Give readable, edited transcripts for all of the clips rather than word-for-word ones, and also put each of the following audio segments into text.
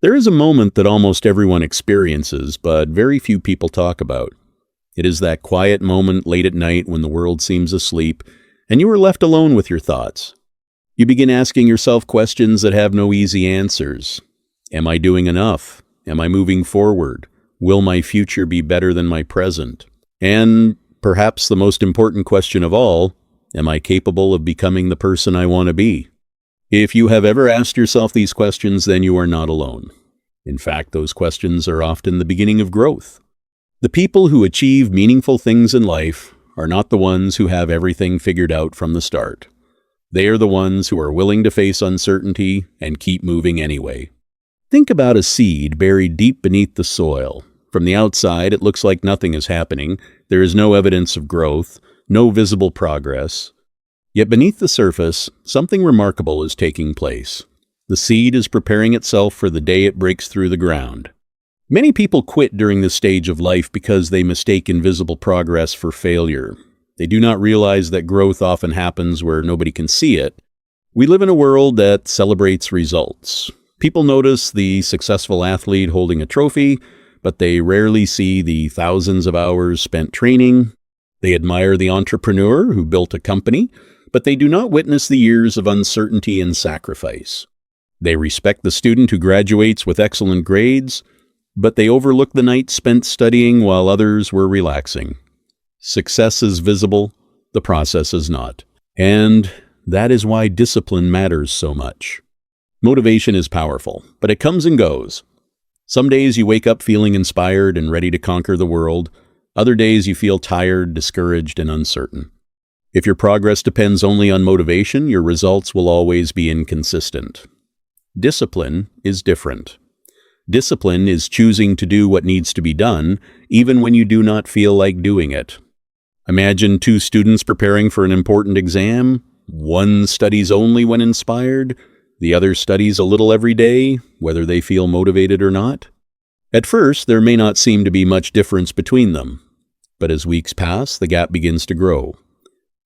There is a moment that almost everyone experiences, but very few people talk about. It is that quiet moment late at night when the world seems asleep and you are left alone with your thoughts. You begin asking yourself questions that have no easy answers. Am I doing enough? Am I moving forward? Will my future be better than my present? And perhaps the most important question of all, am I capable of becoming the person I want to be? If you have ever asked yourself these questions, then you are not alone. In fact, those questions are often the beginning of growth. The people who achieve meaningful things in life are not the ones who have everything figured out from the start. They are the ones who are willing to face uncertainty and keep moving anyway. Think about a seed buried deep beneath the soil. From the outside, it looks like nothing is happening. There is no evidence of growth, no visible progress. Yet beneath the surface, something remarkable is taking place. The seed is preparing itself for the day it breaks through the ground. Many people quit during this stage of life because they mistake invisible progress for failure. They do not realize that growth often happens where nobody can see it. We live in a world that celebrates results. People notice the successful athlete holding a trophy, but they rarely see the thousands of hours spent training. They admire the entrepreneur who built a company, but they do not witness the years of uncertainty and sacrifice. They respect the student who graduates with excellent grades, but they overlook the nights spent studying while others were relaxing. Success is visible, the process is not. And that is why discipline matters so much. Motivation is powerful, but it comes and goes. Some days you wake up feeling inspired and ready to conquer the world. Other days you feel tired, discouraged, and uncertain. If your progress depends only on motivation, your results will always be inconsistent. Discipline is different. Discipline is choosing to do what needs to be done, even when you do not feel like doing it. Imagine two students preparing for an important exam. One studies only when inspired. The other studies a little every day, whether they feel motivated or not. At first, there may not seem to be much difference between them. But as weeks pass, the gap begins to grow.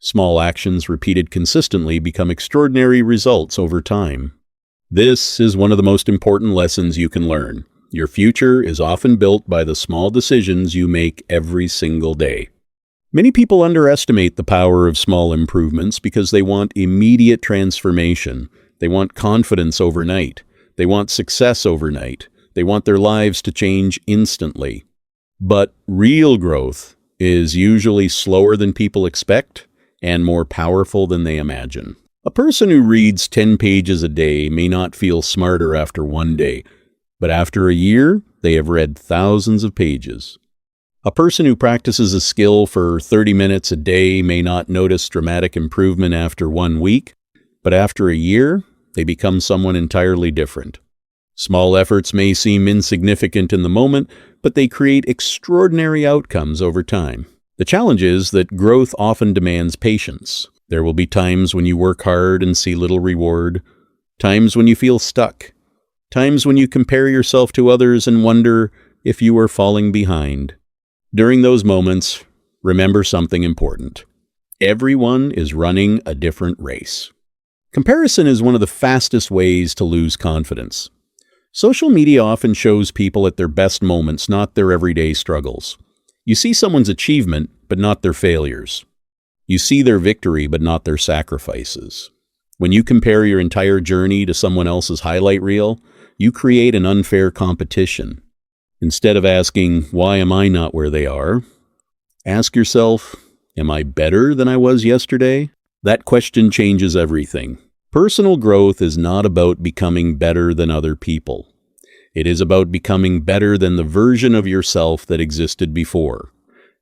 Small actions repeated consistently become extraordinary results over time. This is one of the most important lessons you can learn. Your future is often built by the small decisions you make every single day. Many people underestimate the power of small improvements because they want immediate transformation. They want confidence overnight. They want success overnight. They want their lives to change instantly. But real growth is usually slower than people expect and more powerful than they imagine. A person who reads 10 pages a day may not feel smarter after one day, but after a year, they have read thousands of pages. A person who practices a skill for 30 minutes a day may not notice dramatic improvement after 1 week, but after a year, they become someone entirely different. Small efforts may seem insignificant in the moment, but they create extraordinary outcomes over time. The challenge is that growth often demands patience. There will be times when you work hard and see little reward, times when you feel stuck, times when you compare yourself to others and wonder if you are falling behind. During those moments, remember something important. Everyone is running a different race. Comparison is one of the fastest ways to lose confidence. Social media often shows people at their best moments, not their everyday struggles. You see someone's achievement, but not their failures. You see their victory, but not their sacrifices. When you compare your entire journey to someone else's highlight reel, you create an unfair competition. Instead of asking, why am I not where they are? Ask yourself, am I better than I was yesterday? That question changes everything. Personal growth is not about becoming better than other people. It is about becoming better than the version of yourself that existed before.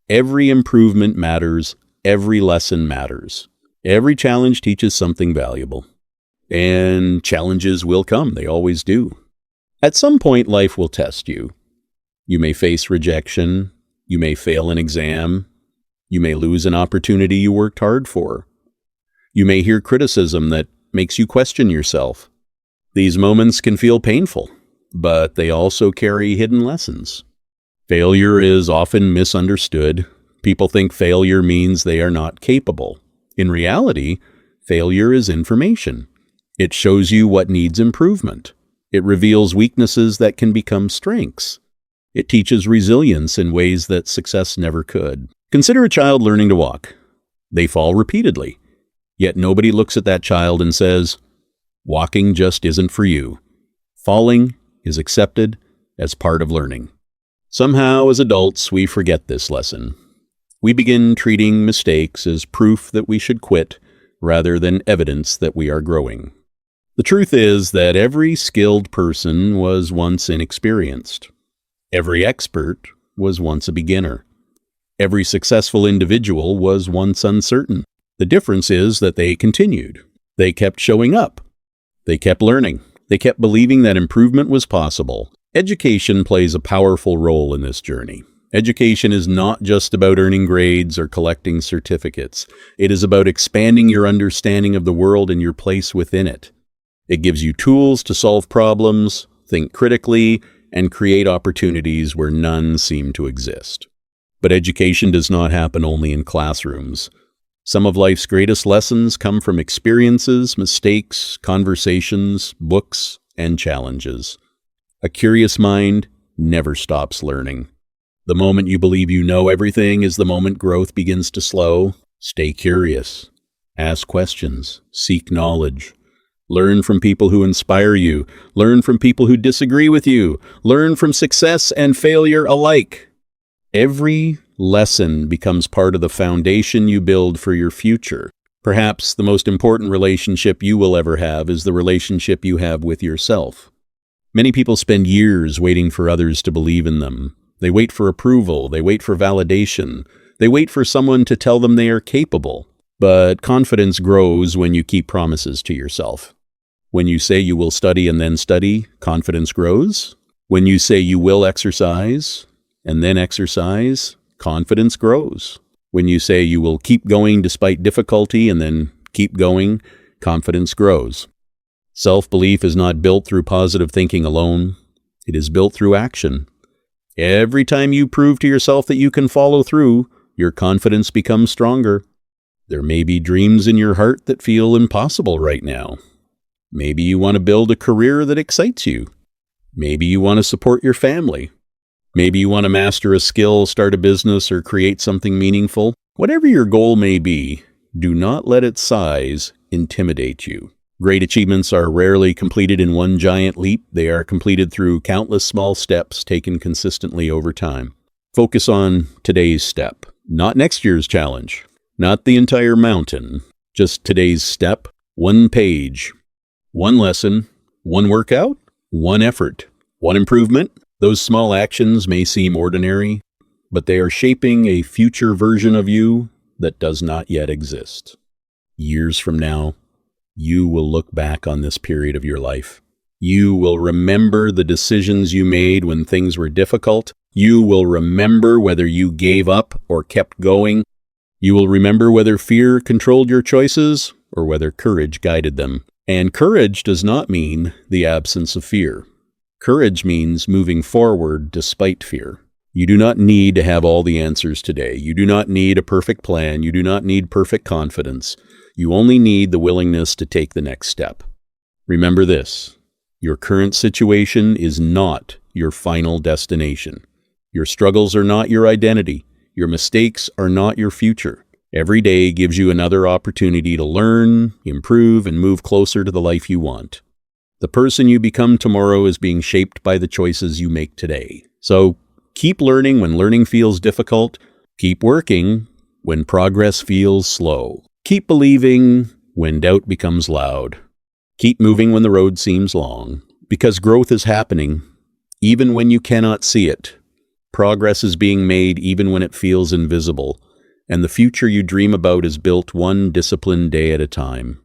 Every improvement matters. Every lesson matters. Every challenge teaches something valuable. And challenges will come. They always do. At some point, life will test you. You may face rejection. You may fail an exam. You may lose an opportunity you worked hard for. You may hear criticism that makes you question yourself. These moments can feel painful, but they also carry hidden lessons. Failure is often misunderstood. People think failure means they are not capable. In reality, failure is information. It shows you what needs improvement. It reveals weaknesses that can become strengths. It teaches resilience in ways that success never could. Consider a child learning to walk. They fall repeatedly. Yet nobody looks at that child and says, "Walking just isn't for you." Falling is accepted as part of learning. Somehow, as adults, we forget this lesson. We begin treating mistakes as proof that we should quit rather than evidence that we are growing. The truth is that every skilled person was once inexperienced. Every expert was once a beginner. Every successful individual was once uncertain. The difference is that they continued. They kept showing up. They kept learning. They kept believing that improvement was possible. Education plays a powerful role in this journey. Education is not just about earning grades or collecting certificates. It is about expanding your understanding of the world and your place within it. It gives you tools to solve problems, think critically, and create opportunities where none seem to exist. But education does not happen only in classrooms. Some of life's greatest lessons come from experiences, mistakes, conversations, books, and challenges. A curious mind never stops learning. The moment you believe you know everything is the moment growth begins to slow. Stay curious. Ask questions. Seek knowledge. Learn from people who inspire you. Learn from people who disagree with you. Learn from success and failure alike. Every lesson becomes part of the foundation you build for your future. Perhaps the most important relationship you will ever have is the relationship you have with yourself. Many people spend years waiting for others to believe in them. They wait for approval. They wait for validation. They wait for someone to tell them they are capable. But confidence grows when you keep promises to yourself. When you say you will study and then study, confidence grows. When you say you will exercise and then exercise, confidence grows. When you say you will keep going despite difficulty and then keep going, confidence grows. Self-belief is not built through positive thinking alone. It is built through action. Every time you prove to yourself that you can follow through, your confidence becomes stronger. There may be dreams in your heart that feel impossible right now. Maybe you want to build a career that excites you. Maybe you want to support your family. Maybe you want to master a skill, start a business, or create something meaningful. Whatever your goal may be, do not let its size intimidate you. Great achievements are rarely completed in one giant leap. They are completed through countless small steps taken consistently over time. Focus on today's step, not next year's challenge, not the entire mountain, just today's step, one page, one lesson, one workout, one effort, one improvement. Those small actions may seem ordinary, but they are shaping a future version of you that does not yet exist. Years from now, you will look back on this period of your life. You will remember the decisions you made when things were difficult. You will remember whether you gave up or kept going. You will remember whether fear controlled your choices or whether courage guided them. And courage does not mean the absence of fear. Courage means moving forward despite fear. You do not need to have all the answers today. You do not need a perfect plan. You do not need perfect confidence. You only need the willingness to take the next step. Remember this: your current situation is not your final destination. Your struggles are not your identity. Your mistakes are not your future. Every day gives you another opportunity to learn, improve, and move closer to the life you want. The person you become tomorrow is being shaped by the choices you make today. So keep learning when learning feels difficult. Keep working when progress feels slow. Keep believing when doubt becomes loud. Keep moving when the road seems long, because growth is happening even when you cannot see it. Progress is being made even when it feels invisible, and the future you dream about is built one disciplined day at a time.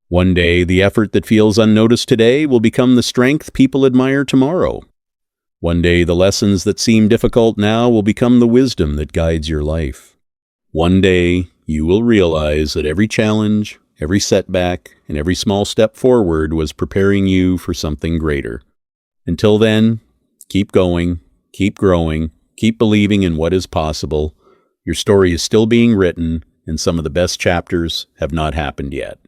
One day, the effort that feels unnoticed today will become the strength people admire tomorrow. One day, the lessons that seem difficult now will become the wisdom that guides your life. One day, you will realize that every challenge, every setback, and every small step forward was preparing you for something greater. Until then, keep going, keep growing, keep believing in what is possible. Your story is still being written, and some of the best chapters have not happened yet.